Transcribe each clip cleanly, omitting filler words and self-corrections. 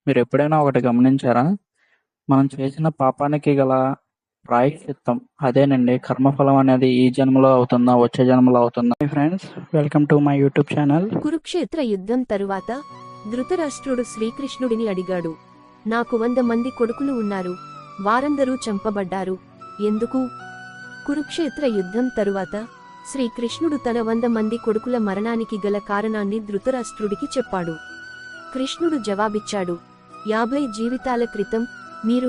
మీరు ఎప్పుడైనా ఒకటి గమనించారా? మనం చేసిన పాపానికి గల ప్రాయశ్చిత్తం అదేనండి కర్మఫలం అనేది ఈ జన్మలో అవుతుందా? వచ్చే జన్మలో అవుతుందా? Hi friends, welcome to my YouTube channel. Kurukshetra యుద్ధం తరువాత ధృతరాష్ట్రుడు శ్రీకృష్ణుడిని అడిగాడు, నాకు 100 మంది కొడుకులు ఉన్నారు, వారందరూ చంపబడ్డారు, ఎందుకు? కురుక్షేత్ర యుద్ధం తరువాత శ్రీకృష్ణుడు తన 100 మంది కొడుకుల మరణానికి గల కారణాన్ని ధృతరాష్ట్రుడికి చెప్పాడు. కృష్ణుడు జవాబిచ్చాడు, 50 జీవితాల క్రితం మీరు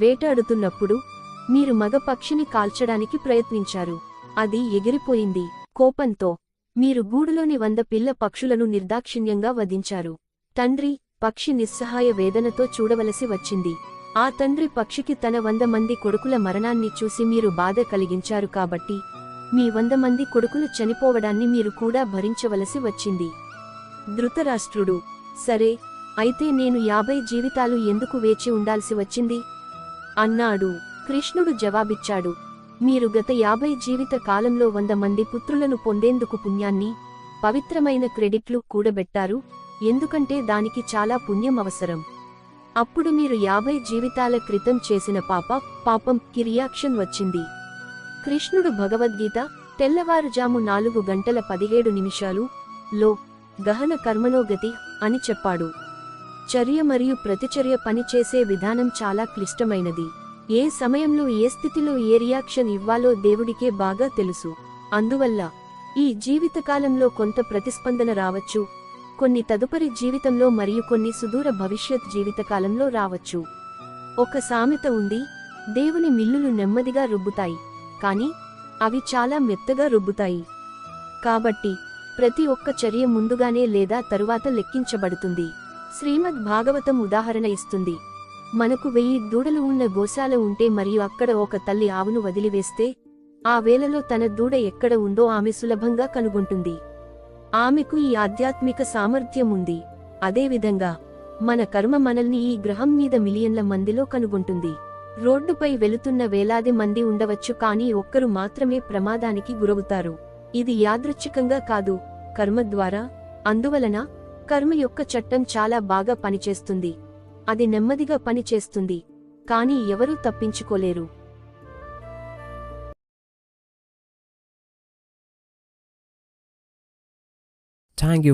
వేటాడుతున్నప్పుడు మీరు మగ పక్షిని కాల్చడానికి ప్రయత్నించారు. అది ఎగిరిపోయింది. కోపంతో మీరు గూడులోని 100 పిల్ల పక్షులను నిర్దాక్షిణ్యంగా వధించారు. తండ్రి పక్షి నిస్సహాయ వేదనతో చూడవలసి వచ్చింది. ఆ తండ్రి పక్షికి తన 100 మంది కొడుకుల మరణాన్ని చూసి మీరు బాధ కలిగించారు కాబట్టి మీ 100 మంది కొడుకులు చనిపోవడాన్ని మీరు కూడా భరించవలసి వచ్చింది. ధృతరాష్ట్రుడు, సరే, అయితే నేను 50 జీవితాలు ఎందుకు వేచి ఉండాల్సి వచ్చింది? అన్నాడు. కృష్ణుడు జవాబిచ్చాడు, మీరు గత 50 జీవిత కాలంలో 100 మంది పుత్రులను పొందేందుకు పుణ్యాన్ని, పవిత్రమైన క్రెడిట్లు కూడబెట్టారు, ఎందుకంటే దానికి చాలా పుణ్యం అవసరం. అప్పుడు మీరు 50 జీవితాల క్రితం చేసిన పాపంకి రియాక్షన్ వచ్చింది. కృష్ణుడు భగవద్గీత తెల్లవారుజాము 4 గంటల 17 నిమిషాలు లో గహన కర్మణోగతి అని చెప్పాడు. చర్య మరియు ప్రతిచర్య పనిచేసే విధానం చాలా క్లిష్టమైనది. ఏ సమయంలో ఏ స్థితిలో ఏ రియాక్షన్ ఇవ్వాలో దేవుడికే బాగా తెలుసు. అందువల్ల ఈ జీవితకాలంలో కొంత ప్రతిస్పందన రావచ్చు, కొన్ని తదుపరి జీవితంలో మరియు కొన్ని సుదూర భవిష్యత్ జీవితకాలంలో రావచ్చు. ఒక సామెత ఉంది, దేవుని మిల్లులు నెమ్మదిగా రుబ్బుతాయి, కాని అవి చాలా మెత్తగా రుబ్బుతాయి. కాబట్టి ప్రతి ఒక్క చర్య ముందుగానే లేదా తరువాత లెక్కించబడుతుంది. శ్రీమద్ భాగవతం ఉదాహరణ ఇస్తుంది. మనకు 1000 దూడలు ఉన్న గోశాల ఉంటే మరియు అక్కడ ఒక తల్లి ఆవును వదిలివేస్తే ఆ వేళలో తన దూడ ఎక్కడ ఉందో ఆమె సులభంగా కనుగొంటుంది. ఆమెకు ఈ ఆధ్యాత్మిక సామర్థ్యం ఉంది. అదేవిధంగా మన కర్మ మనల్ని ఈ గ్రహం మీద మిలియన్ల మందిలో కనుగొంటుంది. రోడ్డుపై వెళుతున్న వేలాది మంది ఉండవచ్చు, కానీ ఒక్కరు మాత్రమే ప్రమాదానికి గురవుతారు. ఇది యాదృచ్ఛికంగా కాదు, కర్మ ద్వారా. అందువలన కర్మ యొక్క చట్టం చాలా బాగా పనిచేస్తుంది. అది నెమ్మదిగా పనిచేస్తుంది, కానీ ఎవరూ తప్పించుకోలేరు. Thank you.